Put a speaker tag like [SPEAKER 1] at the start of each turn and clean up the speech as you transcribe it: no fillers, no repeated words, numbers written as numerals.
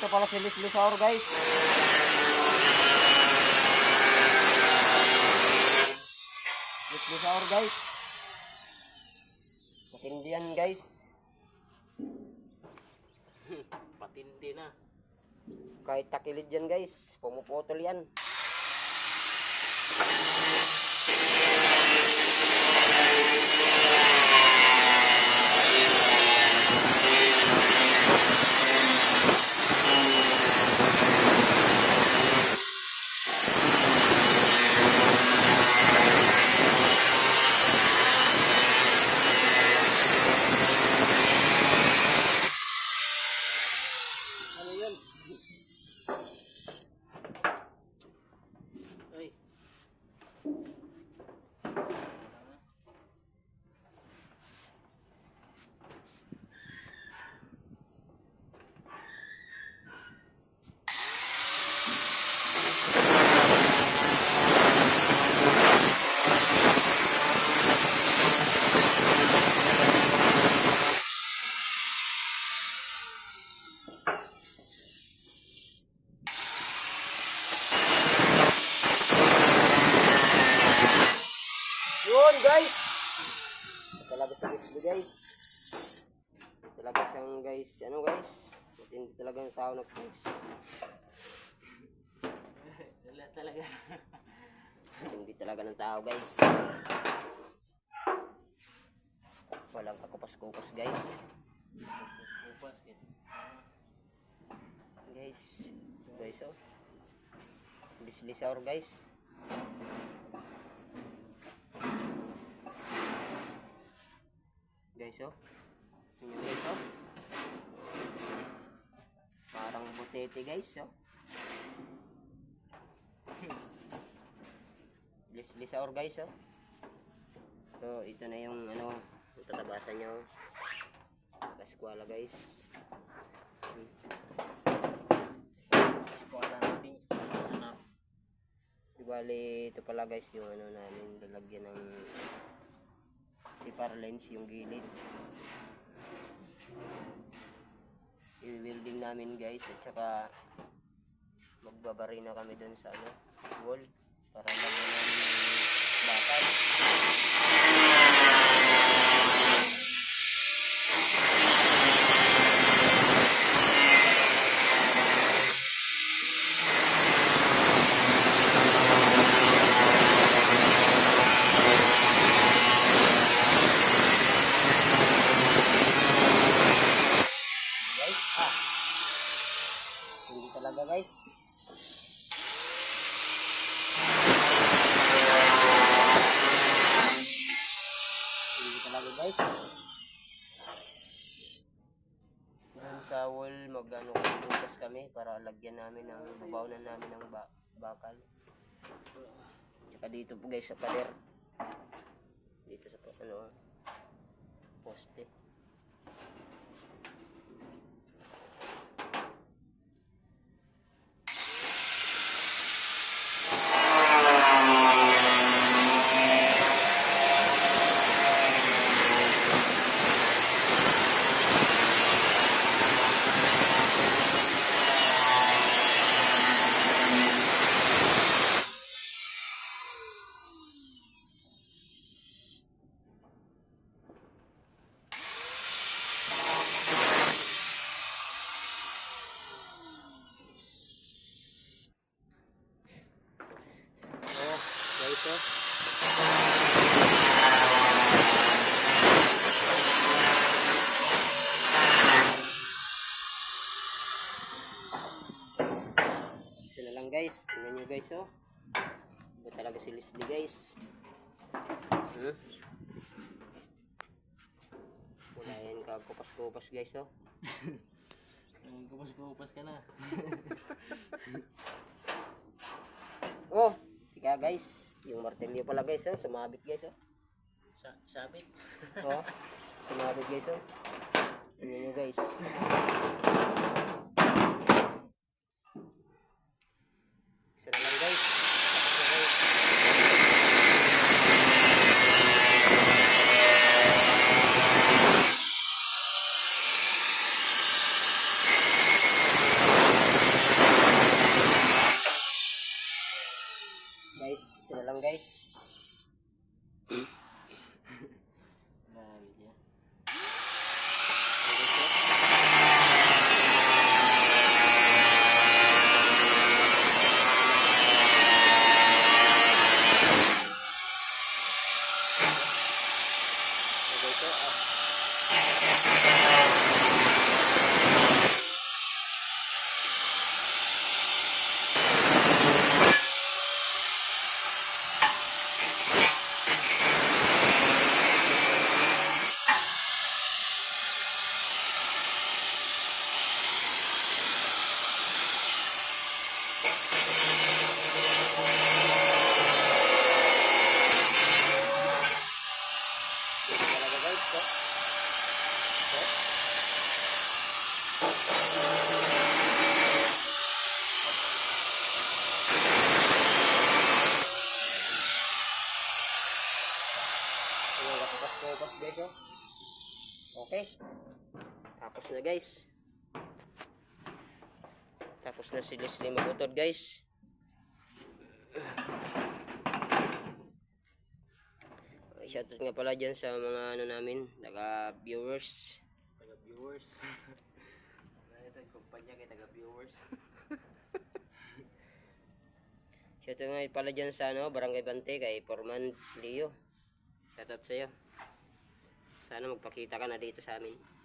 [SPEAKER 1] Ito pala si Lislisaur guys. Lislisaur guys. Matindi yan guys.
[SPEAKER 2] Patindi na.
[SPEAKER 1] Kahit takilid yan guys, pumuputol yan.
[SPEAKER 2] Ano yun? Ay.
[SPEAKER 1] Yun guys. Talaga sa Lisli guys. Talaga siyang guys, ano guys? Matindi talaga yung tao na guys.
[SPEAKER 2] Wala talaga.
[SPEAKER 1] Matindi talaga ng tao guys. Walang kakupas-kupas guys.
[SPEAKER 2] Upas eh.
[SPEAKER 1] Guys, guys oh. Lislisaur guys. Guys oh. Yun guys oh. Parang butete guys oh. Lislisaur guys oh. So ito na yung ano, tatabasan niya oh. Paskwala guys.
[SPEAKER 2] Eskwala natin. Anak.
[SPEAKER 1] Di bali ito pala guys yung ano namin, lalagyan ng sipar lens yung gilid. I-welding namin guys at saka magbabari na kami dun sa ano, wall para lagyan namin ng bakal. Hindi talaga guys. Hindi talaga guys. Doon sa wall mag-ano bukas kami para lagyan namin ng babawnan namin ng bakal. Tsaka dito po guys sa pader. Dito sa ano poste. Guys, ito na lang guys. Tingnan nyo guys oh. Iba talaga si Lisli guys. Wala yan kakupas-kupas guys oh.
[SPEAKER 2] Kupas-kupas ka na.
[SPEAKER 1] Oh, tika guys. Yung martilyo pala guys oh. Sumabit guys oh.
[SPEAKER 2] Sabit.
[SPEAKER 1] Oh, sumabit guys oh. Tingnan nyo guys. Isa na lang guys. Guys, sila lang guys.
[SPEAKER 2] Grabe niya.
[SPEAKER 1] Talaga guys, no? Tapos guys, oh. Okay. Tapos na guys. Tapos na si Leslie magutod guys. Shoutout nga pala dyan sa mga ano namin, taga-viewers.
[SPEAKER 2] Taga-viewers. Ito yung kumpanya kay taga-viewers.
[SPEAKER 1] Shoutout nga pala dyan sa ano, Barangay Bante kay Foreman Leo. Shoutout sa'yo. Sana magpakita ka na dito sa amin.